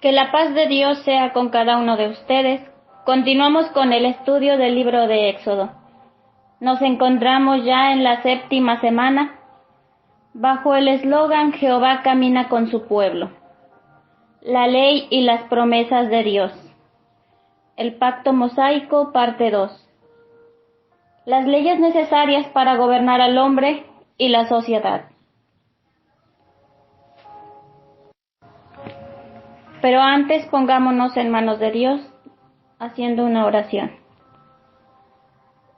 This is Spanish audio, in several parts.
Que la paz de Dios sea con cada uno de ustedes. Continuamos con el estudio del libro de Éxodo. Nos encontramos ya en la 7ª semana, bajo el eslogan Jehová camina con su pueblo. La ley y las promesas de Dios. El pacto mosaico, parte 2. Las leyes necesarias para gobernar al hombre y la sociedad. Pero antes pongámonos en manos de Dios, haciendo una oración.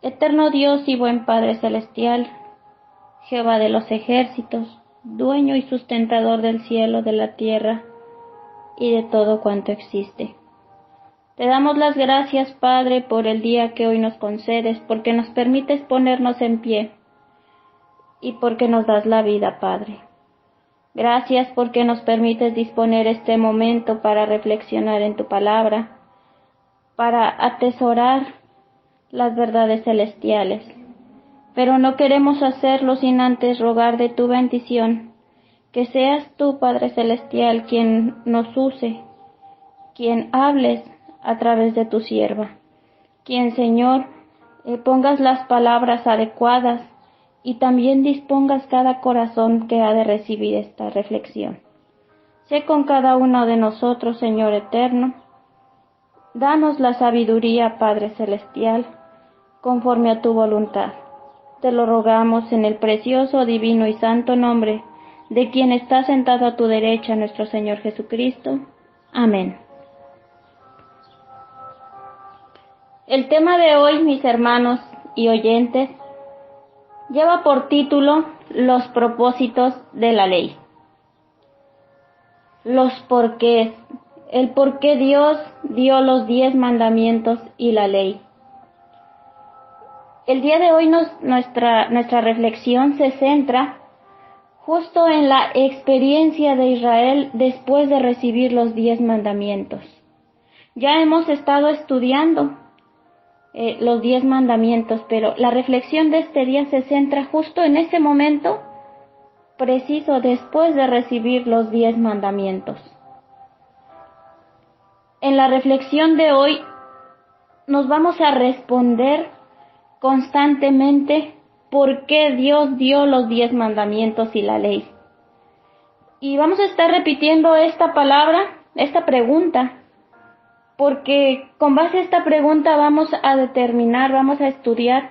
Eterno Dios y buen Padre Celestial, Jehová de los ejércitos, dueño y sustentador del cielo, de la tierra y de todo cuanto existe. Te damos las gracias, Padre, por el día que hoy nos concedes, porque nos permites ponernos en pie y porque nos das la vida, Padre. Gracias porque nos permites disponer este momento para reflexionar en tu palabra, para atesorar las verdades celestiales. Pero no queremos hacerlo sin antes rogar de tu bendición, que seas tú, Padre Celestial, quien nos use, quien hables a través de tu sierva, quien, Señor, pongas las palabras adecuadas y también dispongas cada corazón que ha de recibir esta reflexión. Sé con cada uno de nosotros, Señor eterno. Danos la sabiduría, Padre Celestial, conforme a tu voluntad. Te lo rogamos en el precioso, divino y santo nombre de quien está sentado a tu derecha, nuestro Señor Jesucristo. Amén. El tema de hoy, mis hermanos y oyentes, lleva por título Los propósitos de la ley. Los porqués, el por qué Dios dio los 10 mandamientos y la ley. El día de hoy nuestra reflexión se centra justo en la experiencia de Israel después de recibir los 10 mandamientos. Ya hemos estado estudiando los 10 mandamientos, pero la reflexión de este día se centra justo en ese momento preciso después de recibir los 10 mandamientos. En la reflexión de hoy nos vamos a responder constantemente por qué Dios dio los 10 mandamientos y la ley. Y vamos a estar repitiendo esta pregunta, porque con base a esta pregunta vamos a estudiar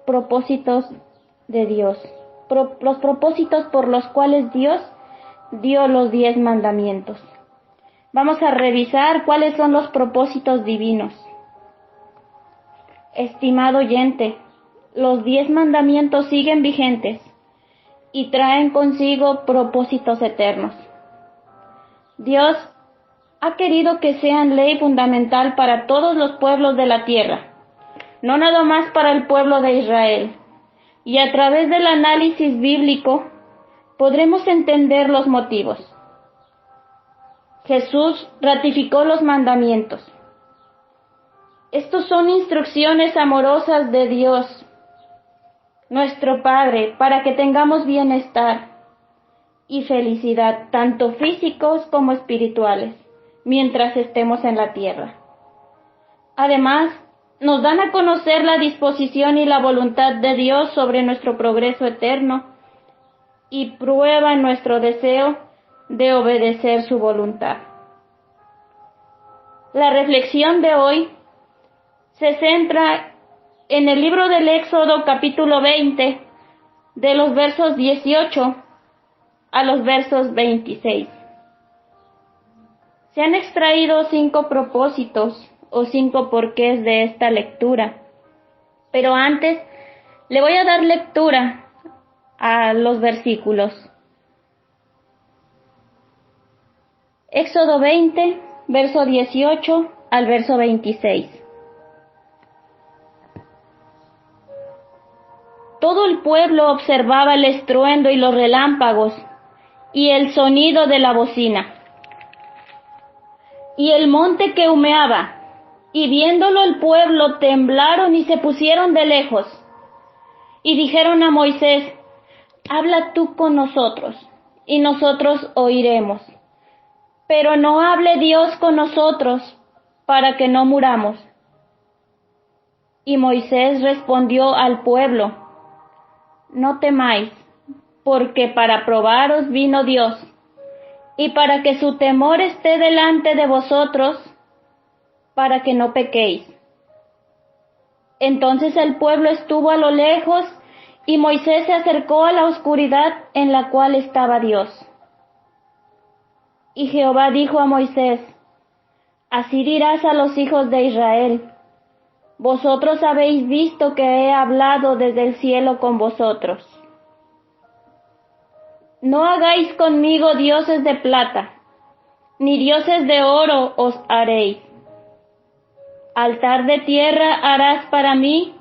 propósitos de Dios, los propósitos por los cuales Dios dio los 10 mandamientos. Vamos a revisar cuáles son los propósitos divinos. Estimado oyente, los 10 mandamientos siguen vigentes y traen consigo propósitos eternos. Dios ha querido que sean ley fundamental para todos los pueblos de la tierra, no nada más para el pueblo de Israel. Y a través del análisis bíblico podremos entender los motivos. Jesús ratificó los mandamientos. Estos son instrucciones amorosas de Dios, nuestro Padre, para que tengamos bienestar y felicidad, tanto físicos como espirituales, mientras estemos en la tierra. Además, nos dan a conocer la disposición y la voluntad de Dios sobre nuestro progreso eterno y prueban nuestro deseo de obedecer su voluntad. La reflexión de hoy se centra en el libro del Éxodo, capítulo 20, de los versos 18 a los versos 26. Se han extraído 5 propósitos o 5 porqués de esta lectura. Pero antes, le voy a dar lectura a los versículos. Éxodo 20, verso 18 al verso 26. Todo el pueblo observaba el estruendo y los relámpagos y el sonido de la bocina y el monte que humeaba. Y viéndolo el pueblo temblaron y se pusieron de lejos. Y dijeron a: habla tú con nosotros, y nosotros oiremos. pero no hable Dios con nosotros para que no muramos. Y Moisés respondió al pueblo: No temáis, porque para probaros vino Dios, y para que su temor esté delante de vosotros, para que no pequéis. Entonces el pueblo estuvo a lo lejos, y Moisés se acercó a la oscuridad en la cual estaba Dios. Y Jehová dijo a Moisés: Así dirás a los hijos de Israel: Vosotros habéis visto que he hablado desde el cielo con vosotros. No hagáis conmigo dioses de plata, ni dioses de oro os haréis. Altar de tierra harás para mí,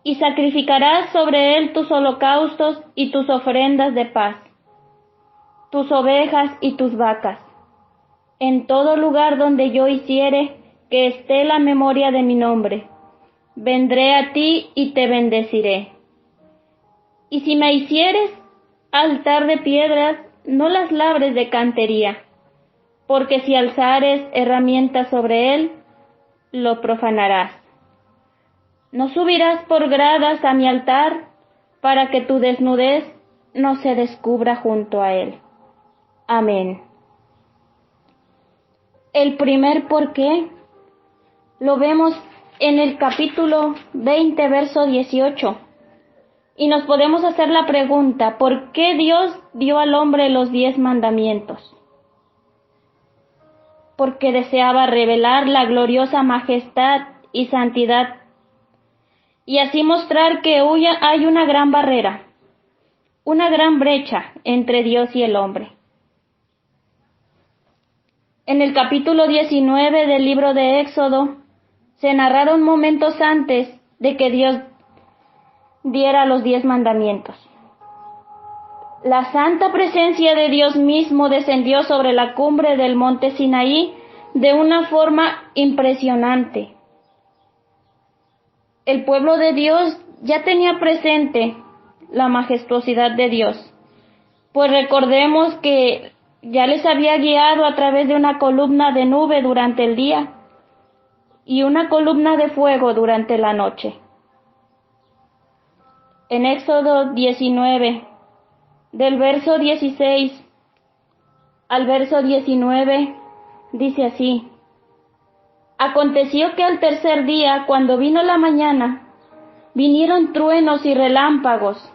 y sacrificarás sobre él tus holocaustos y tus ofrendas de paz, tus ovejas y tus vacas, en todo lugar donde yo hiciere que esté la memoria de mi nombre. Vendré a ti y te bendeciré. Y si me hicieres altar de piedras, no las labres de cantería, porque si alzares herramientas sobre él, lo profanarás. No subirás por gradas a mi altar, para que tu desnudez no se descubra junto a él. Amén. El primer por qué lo vemos en el capítulo 20, verso 18. Y nos podemos hacer la pregunta: ¿por qué Dios dio al hombre los 10 mandamientos? Porque deseaba revelar la gloriosa majestad y santidad, y así mostrar que hay una gran barrera, una gran brecha entre Dios y el hombre. En el capítulo 19 del libro de Éxodo, se narraron momentos antes de que Dios diera los 10 mandamientos. La santa presencia de Dios mismo descendió sobre la cumbre del monte Sinaí de una forma impresionante. El pueblo de Dios ya tenía presente la majestuosidad de Dios, pues recordemos que ya les había guiado a través de una columna de nube durante el día y una columna de fuego durante la noche. En Éxodo 19, del verso 16 al verso 19, dice así: Aconteció que al tercer día, cuando vino la mañana, vinieron truenos y relámpagos,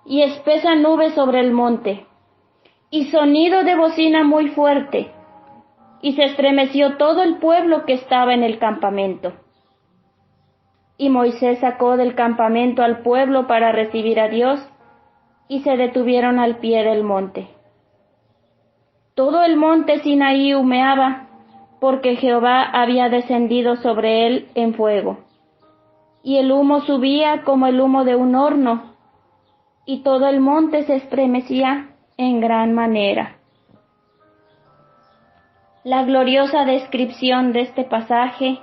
y espesa nube sobre el monte, y sonido de bocina muy fuerte, y se estremeció todo el pueblo que estaba en el campamento. Y Moisés sacó del campamento al pueblo para recibir a Dios, y se detuvieron al pie del monte. Todo el monte Sinaí humeaba, porque Jehová había descendido sobre él en fuego, y el humo subía como el humo de un horno, y todo el monte se estremecía en gran manera. La gloriosa descripción de este pasaje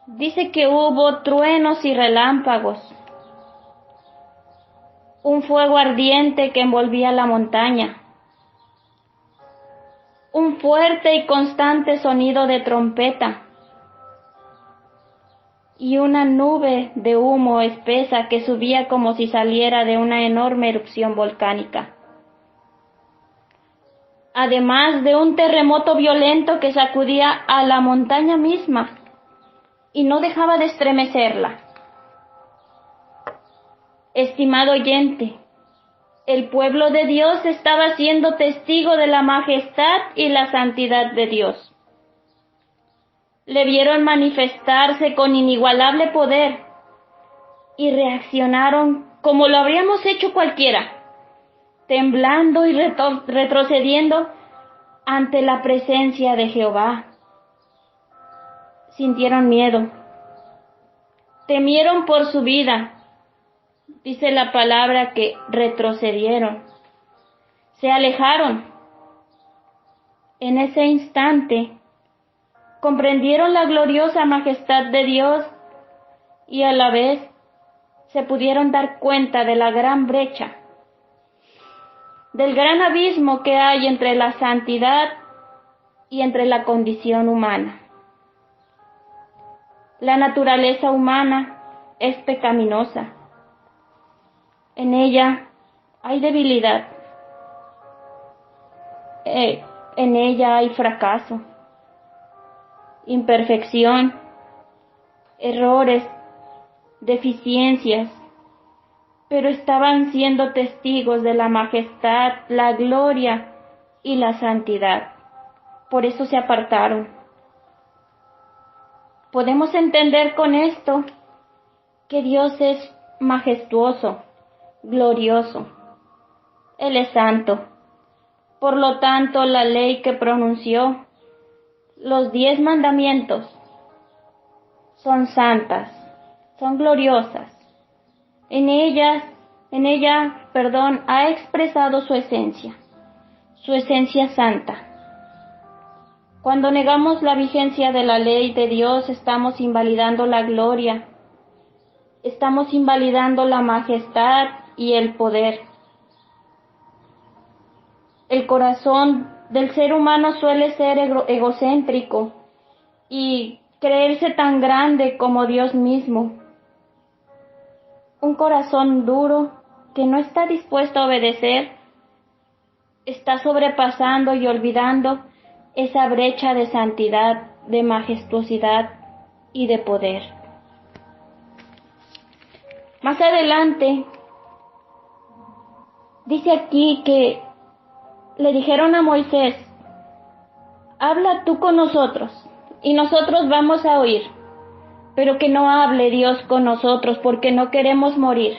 dice que hubo truenos y relámpagos, un fuego ardiente que envolvía la montaña, un fuerte y constante sonido de trompeta, y una nube de humo espesa que subía como si saliera de una enorme erupción volcánica. Además de un terremoto violento que sacudía a la montaña misma y no dejaba de estremecerla. Estimado oyente, el pueblo de Dios estaba siendo testigo de la majestad y la santidad de Dios. Le vieron manifestarse con inigualable poder y reaccionaron como lo habríamos hecho cualquiera, temblando y retrocediendo ante la presencia de Jehová. Sintieron miedo, temieron por su vida. Dice la palabra que retrocedieron, se alejaron. En ese instante comprendieron la gloriosa majestad de Dios y a la vez se pudieron dar cuenta de la gran brecha, del gran abismo que hay entre la santidad y entre la condición humana. La naturaleza humana es pecaminosa. En ella hay debilidad. En ella hay fracaso, imperfección, errores, deficiencias, pero estaban siendo testigos de la majestad, la gloria y la santidad. Por eso se apartaron. Podemos entender con esto que Dios es majestuoso, glorioso. Él es santo. Por lo tanto, la ley que pronunció, los 10 mandamientos, son santas, son gloriosas. En ella, ha expresado su esencia santa. Cuando negamos la vigencia de la ley de Dios, estamos invalidando la gloria, estamos invalidando la majestad y el poder. El corazón del ser humano suele ser egocéntrico y creerse tan grande como Dios mismo. Un corazón duro que no está dispuesto a obedecer está sobrepasando y olvidando esa brecha de santidad, de majestuosidad y de poder. Más adelante, dice aquí que le dijeron a Moisés: habla tú con nosotros y nosotros vamos a oír, pero que no hable Dios con nosotros porque no queremos morir.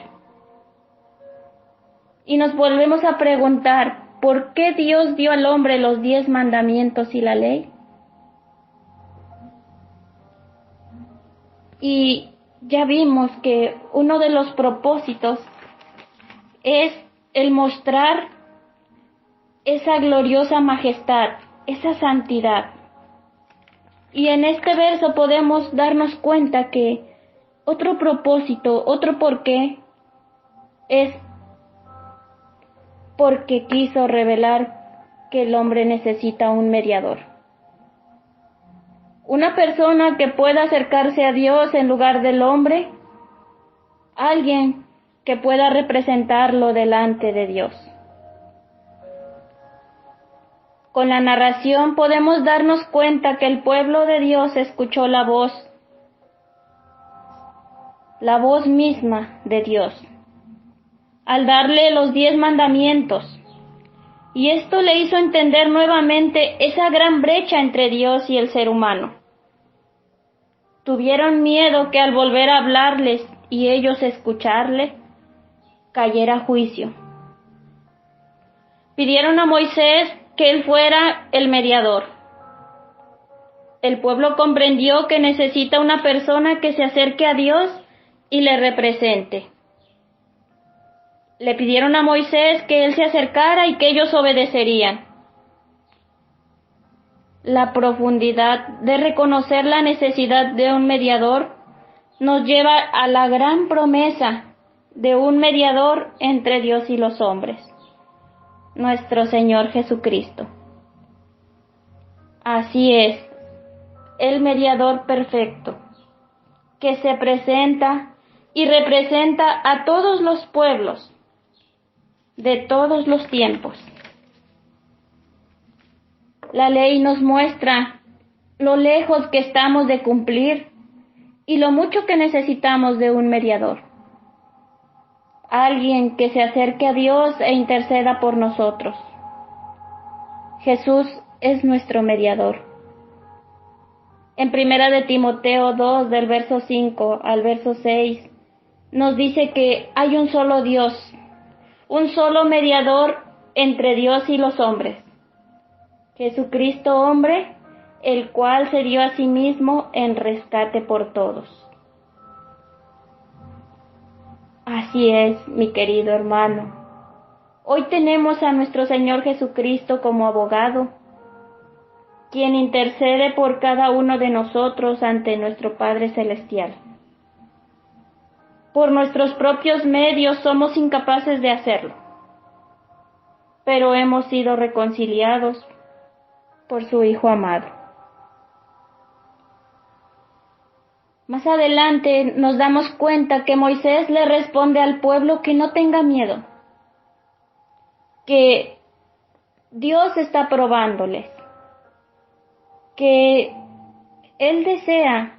Y nos volvemos a preguntar, ¿por qué Dios dio al hombre los 10 mandamientos y la ley? Y ya vimos que uno de los propósitos es el mostrar esa gloriosa majestad, esa santidad. Y en este verso podemos darnos cuenta que otro propósito, otro porqué, es porque quiso revelar que el hombre necesita un mediador. Una persona que pueda acercarse a Dios en lugar del hombre, alguien que pueda representarlo delante de Dios. Con la narración podemos darnos cuenta que el pueblo de Dios escuchó la voz misma de Dios, al darle los 10 mandamientos. Y esto le hizo entender nuevamente esa gran brecha entre Dios y el ser humano. Tuvieron miedo que al volver a hablarles y ellos escucharle, cayera juicio. Pidieron a Moisés que él fuera el mediador. El pueblo comprendió que necesita una persona que se acerque a Dios y le represente. Le pidieron a Moisés que él se acercara y que ellos obedecerían. La profundidad de reconocer la necesidad de un mediador nos lleva a la gran promesa de un mediador entre Dios y los hombres, nuestro Señor Jesucristo. Así es, el mediador perfecto, que se presenta y representa a todos los pueblos de todos los tiempos. La ley nos muestra lo lejos que estamos de cumplir y lo mucho que necesitamos de un mediador. Alguien que se acerque a Dios e interceda por nosotros. Jesús es nuestro mediador. En 1 de Timoteo 2, del verso 5 al verso 6, nos dice que hay un solo Dios, un solo mediador entre Dios y los hombres, Jesucristo hombre, el cual se dio a sí mismo en rescate por todos. Así es, mi querido hermano. Hoy tenemos a nuestro Señor Jesucristo como abogado, quien intercede por cada uno de nosotros ante nuestro Padre Celestial. Por nuestros propios medios somos incapaces de hacerlo, pero hemos sido reconciliados por su Hijo amado. Más adelante nos damos cuenta que Moisés le responde al pueblo que no tenga miedo, que Dios está probándoles, que Él desea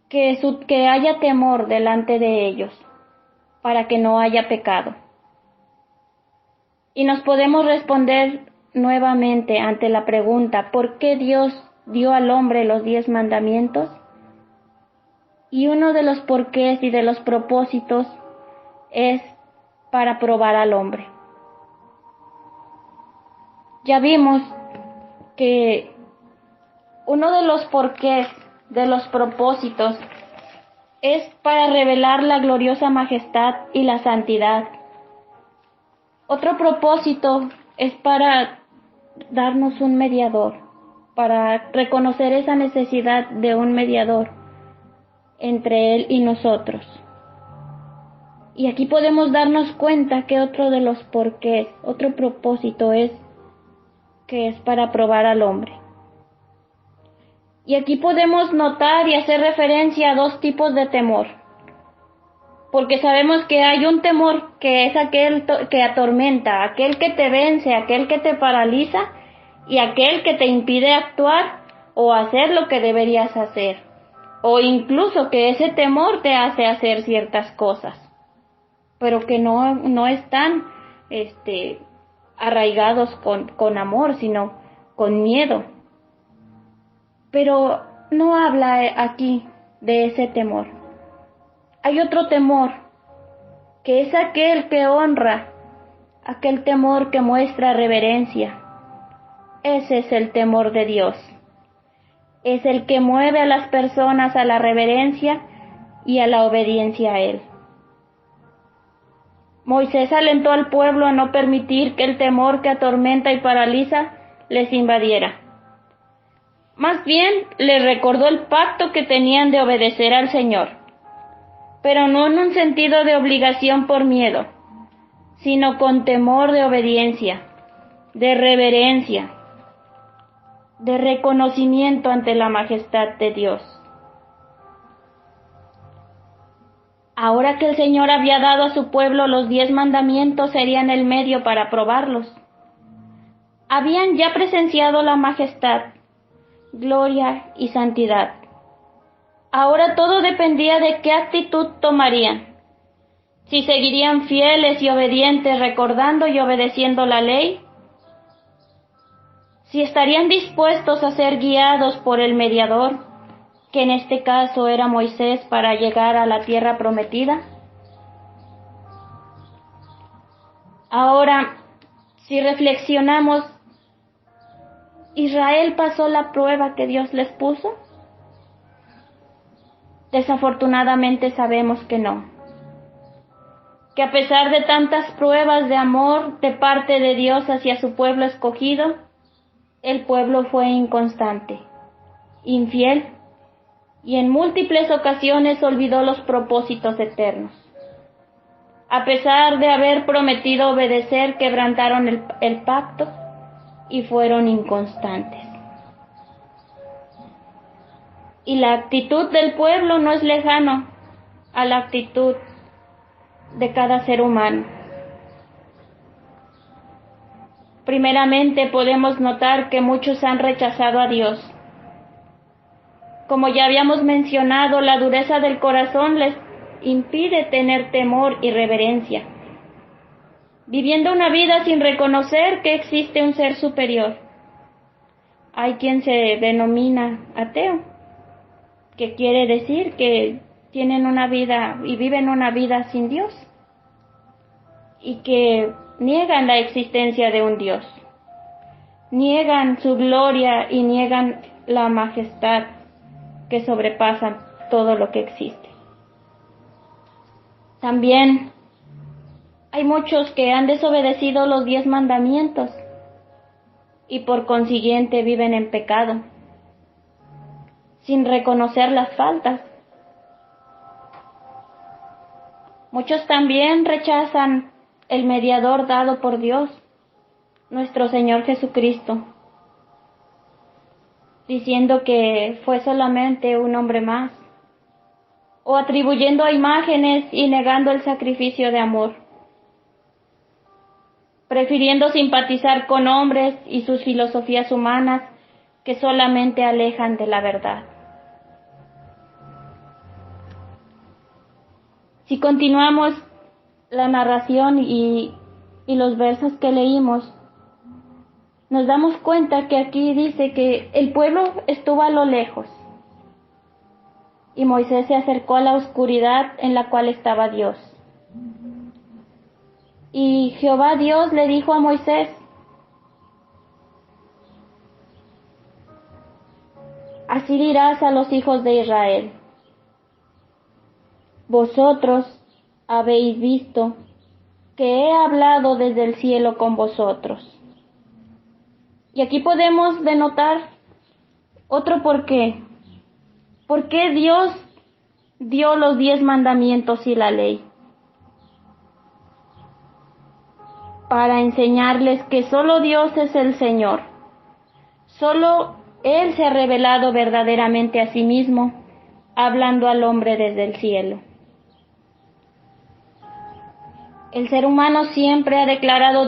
que haya temor delante de ellos, para que no haya pecado. Y nos podemos responder nuevamente ante la pregunta, ¿por qué Dios dio al hombre los 10 mandamientos? Y uno de los porqués y de los propósitos es para probar al hombre. Ya vimos que uno de los porqués, de los propósitos, es para revelar la gloriosa majestad y la santidad. Otro propósito es para darnos un mediador, para reconocer esa necesidad de un mediador entre Él y nosotros. Y aquí podemos darnos cuenta que otro de los porqués, otro propósito es que es para probar al hombre. Y aquí podemos notar y hacer referencia a 2 tipos de temor. Porque sabemos que hay un temor que es aquel que atormenta, aquel que te vence, aquel que te paraliza y aquel que te impide actuar o hacer lo que deberías hacer. O incluso que ese temor te hace hacer ciertas cosas, pero que no están arraigados con amor, sino con miedo. Pero no habla aquí de ese temor. Hay otro temor, que es aquel que honra, aquel temor que muestra reverencia. Ese es el temor de Dios. Es el que mueve a las personas a la reverencia y a la obediencia a Él. Moisés alentó al pueblo a no permitir que el temor que atormenta y paraliza les invadiera. Más bien, les recordó el pacto que tenían de obedecer al Señor, pero no en un sentido de obligación por miedo, sino con temor de obediencia, de reverencia, de reconocimiento ante la majestad de Dios. Ahora que el Señor había dado a su pueblo los 10 mandamientos, serían el medio para probarlos. Habían ya presenciado la majestad, gloria y santidad. Ahora todo dependía de qué actitud tomarían. Si seguirían fieles y obedientes recordando y obedeciendo la ley, si estarían dispuestos a ser guiados por el mediador, que en este caso era Moisés, para llegar a la tierra prometida. Ahora, si reflexionamos, ¿Israel pasó la prueba que Dios les puso? Desafortunadamente sabemos que no. Que a pesar de tantas pruebas de amor de parte de Dios hacia su pueblo escogido, el pueblo fue inconstante, infiel, y en múltiples ocasiones olvidó los propósitos eternos. A pesar de haber prometido obedecer, quebrantaron el pacto y fueron inconstantes. Y la actitud del pueblo no es lejano a la actitud de cada ser humano. Primeramente podemos notar que muchos han rechazado a Dios. Como ya habíamos mencionado, la dureza del corazón les impide tener temor y reverencia, viviendo una vida sin reconocer que existe un ser superior. Hay quien se denomina ateo, que quiere decir que tienen una vida y viven una vida sin Dios, y que niegan la existencia de un Dios, niegan su gloria y niegan la majestad que sobrepasa todo lo que existe. También hay muchos que han desobedecido los 10 mandamientos y por consiguiente viven en pecado, sin reconocer las faltas. Muchos también rechazan el mediador dado por Dios, nuestro Señor Jesucristo, diciendo que fue solamente un hombre más, o atribuyendo a imágenes y negando el sacrificio de amor, prefiriendo simpatizar con hombres y sus filosofías humanas que solamente alejan de la verdad. Si continuamos la narración y los versos que leímos, nos damos cuenta que aquí dice que el pueblo estuvo a lo lejos y Moisés se acercó a la oscuridad en la cual estaba Dios. Y Jehová Dios le dijo a Moisés: así dirás a los hijos de Israel: vosotros habéis visto que he hablado desde el cielo con vosotros. Y aquí podemos denotar otro porqué. ¿Por qué Dios dio los 10 mandamientos y la ley? Para enseñarles que solo Dios es el Señor. Solo Él se ha revelado verdaderamente a sí mismo, hablando al hombre desde el cielo. El ser humano siempre ha declarado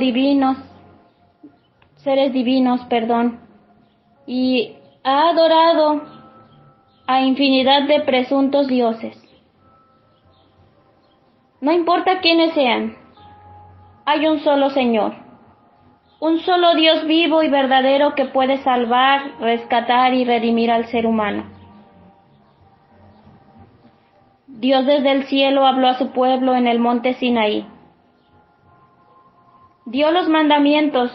seres divinos, y ha adorado a infinidad de presuntos dioses. No importa quiénes sean, hay un solo Señor, un solo Dios vivo y verdadero que puede salvar, rescatar y redimir al ser humano. Dios desde el cielo habló a su pueblo en el monte Sinaí. Dio los mandamientos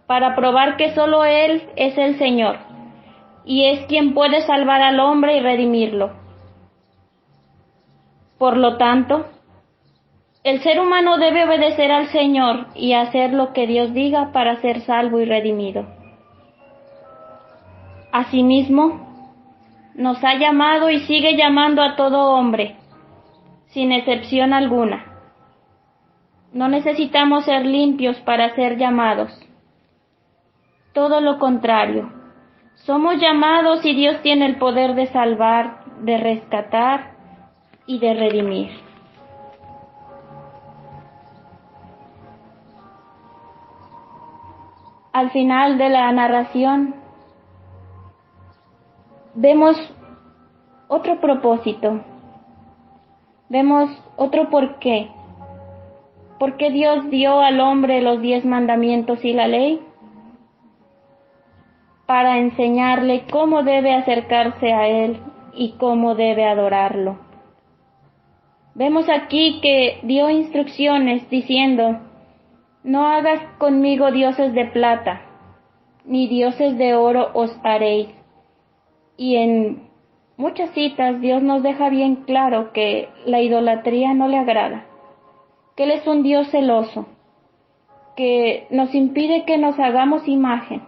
para probar que solo Él es el Señor y es quien puede salvar al hombre y redimirlo. Por lo tanto, el ser humano debe obedecer al Señor y hacer lo que Dios diga para ser salvo y redimido. Asimismo, nos ha llamado y sigue llamando a todo hombre, sin excepción alguna. No necesitamos ser limpios para ser llamados. Todo lo contrario, somos llamados y Dios tiene el poder de salvar, de rescatar y de redimir. Al final de la narración, vemos otro propósito, vemos otro porqué. ¿Por qué Dios dio al hombre los 10 mandamientos y la ley? Para enseñarle cómo debe acercarse a Él y cómo debe adorarlo. Vemos aquí que dio instrucciones diciendo: no hagas conmigo dioses de plata, ni dioses de oro os haréis. Y en muchas citas Dios nos deja bien claro que la idolatría no le agrada, que Él es un Dios celoso, que nos impide que nos hagamos imagen.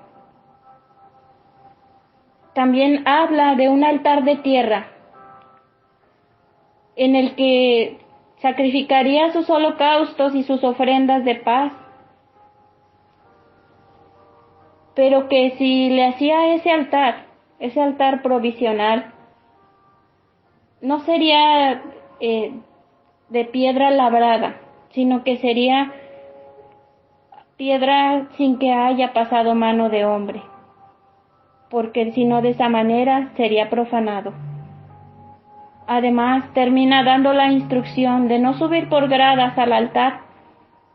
También habla de un altar de tierra, en el que sacrificaría sus holocaustos y sus ofrendas de paz, pero que si le hacía ese altar provisional, no sería de piedra labrada, sino que sería piedra sin que haya pasado mano de hombre, porque si no, de esa manera sería profanado. Además, termina dando la instrucción de no subir por gradas al altar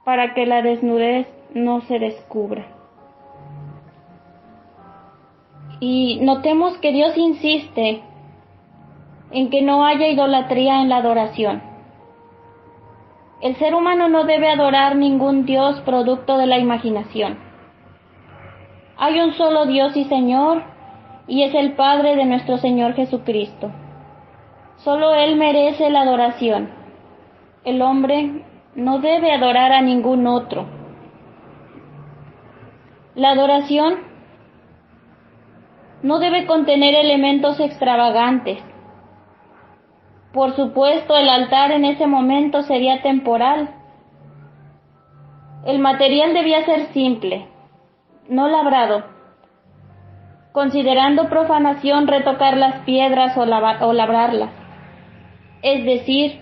para que la desnudez no se descubra. Y notemos que Dios insiste en que no haya idolatría en la adoración. El ser humano no debe adorar ningún Dios producto de la imaginación. Hay un solo Dios y Señor, y es el Padre de nuestro Señor Jesucristo. Solo Él merece la adoración. El hombre no debe adorar a ningún otro. La adoración no debe contener elementos extravagantes. Por supuesto, el altar en ese momento sería temporal. El material debía ser simple, no labrado. considerando profanación retocar las piedras o labrarlas. Es decir,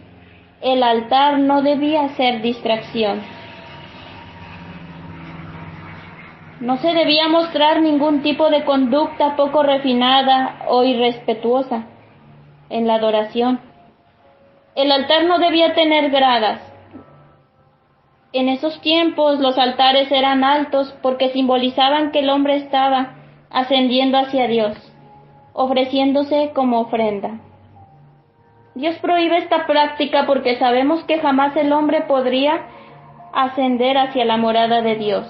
el altar no debía ser distracción. No se debía mostrar ningún tipo de conducta poco refinada o irrespetuosa en la adoración. El altar no debía tener gradas. En esos tiempos los altares eran altos porque simbolizaban que el hombre estaba ascendiendo hacia Dios, ofreciéndose como ofrenda. Dios prohíbe esta práctica porque sabemos que jamás el hombre podría ascender hacia la morada de Dios,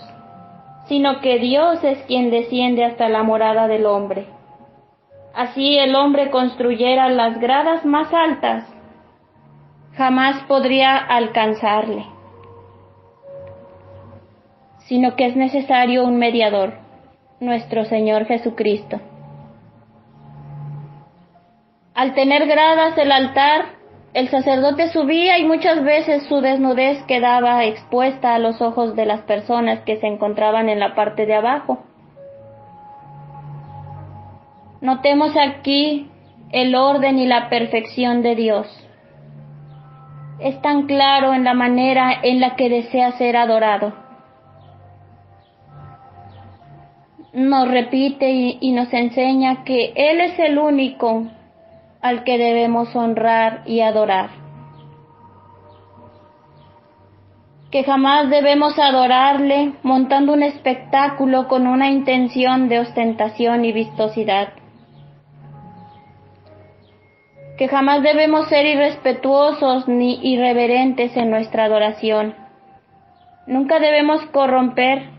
sino que Dios es quien desciende hasta la morada del hombre. Así el hombre construyera las gradas más altas, jamás podría alcanzarle, sino que es necesario un mediador, nuestro Señor Jesucristo. Al tener gradas el altar, el sacerdote subía y muchas veces su desnudez quedaba expuesta a los ojos de las personas que se encontraban en la parte de abajo. Notemos aquí el orden y la perfección de Dios. Es tan claro en la manera en la que desea ser adorado. Nos repite y nos enseña que Él es el único al que debemos honrar y adorar. Que jamás debemos adorarle montando un espectáculo con una intención de ostentación y vistosidad. Que jamás debemos ser irrespetuosos ni irreverentes en nuestra adoración. Nunca debemos corromper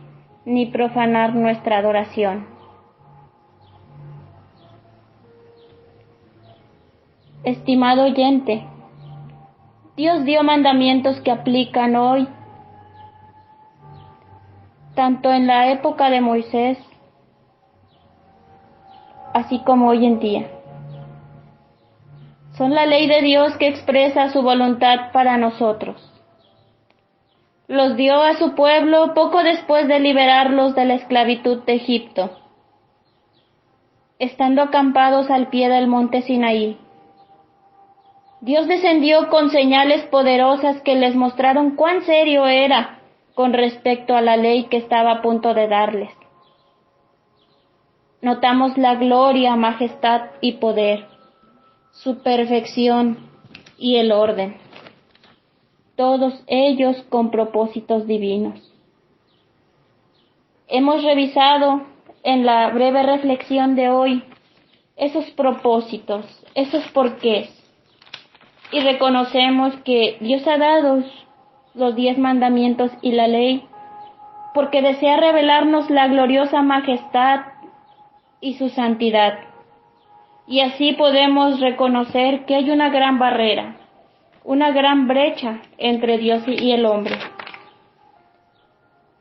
ni profanar nuestra adoración. Estimado oyente, Dios dio mandamientos que aplican hoy, tanto en la época de Moisés, así como hoy en día. Son la ley de Dios que expresa su voluntad para nosotros. Los dio a su pueblo poco después de liberarlos de la esclavitud de Egipto, estando acampados al pie del monte Sinaí. Dios descendió con señales poderosas que les mostraron cuán serio era con respecto a la ley que estaba a punto de darles. Notamos la gloria, majestad y poder, su perfección y el orden, todos ellos con propósitos divinos. Hemos revisado en la breve reflexión de hoy esos propósitos, esos porqués, y reconocemos que Dios ha dado los 10 mandamientos y la ley porque desea revelarnos la gloriosa majestad y su santidad. Y así podemos reconocer que hay una gran barrera, una gran brecha entre Dios y el hombre.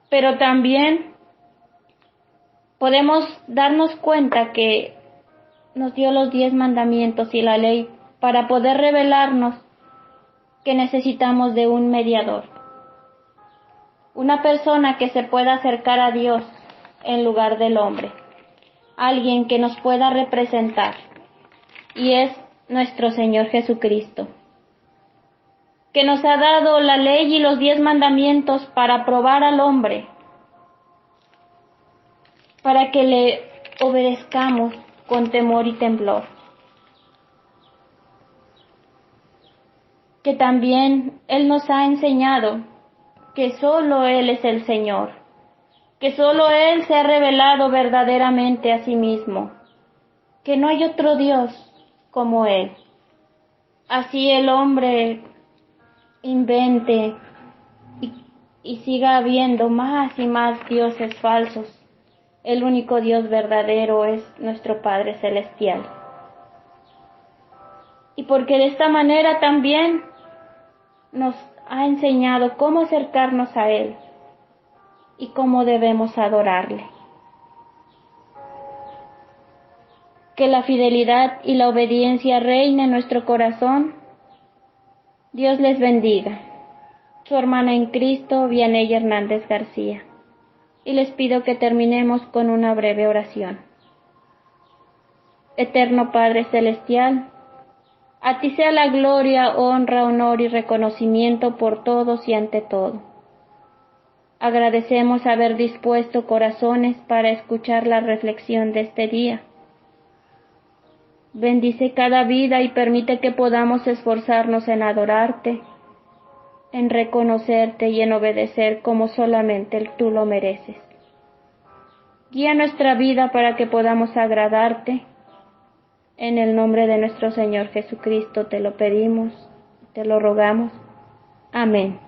Pero también podemos darnos cuenta que nos dio los 10 mandamientos y la ley para poder revelarnos que necesitamos de un mediador, una persona que se pueda acercar a Dios en lugar del hombre, alguien que nos pueda representar, y es nuestro Señor Jesucristo, que nos ha dado la ley y los 10 mandamientos para probar al hombre, para que le obedezcamos con temor y temblor. Que también Él nos ha enseñado que solo Él es el Señor, que solo Él se ha revelado verdaderamente a sí mismo, que no hay otro Dios como Él. Así el hombre invente y siga habiendo más y más dioses falsos. El único Dios verdadero es nuestro Padre Celestial. Y porque de esta manera también nos ha enseñado cómo acercarnos a Él y cómo debemos adorarle. Que la fidelidad y la obediencia reine en nuestro corazón. Dios les bendiga. Su hermana en Cristo, Vianey Hernández García. Y les pido que terminemos con una breve oración. Eterno Padre Celestial, a ti sea la gloria, honra, honor y reconocimiento por todos y ante todo. Agradecemos haber dispuesto corazones para escuchar la reflexión de este día. Bendice cada vida y permite que podamos esforzarnos en adorarte, en reconocerte y en obedecer como solamente tú lo mereces. Guía nuestra vida para que podamos agradarte. En el nombre de nuestro Señor Jesucristo te lo pedimos, te lo rogamos. Amén.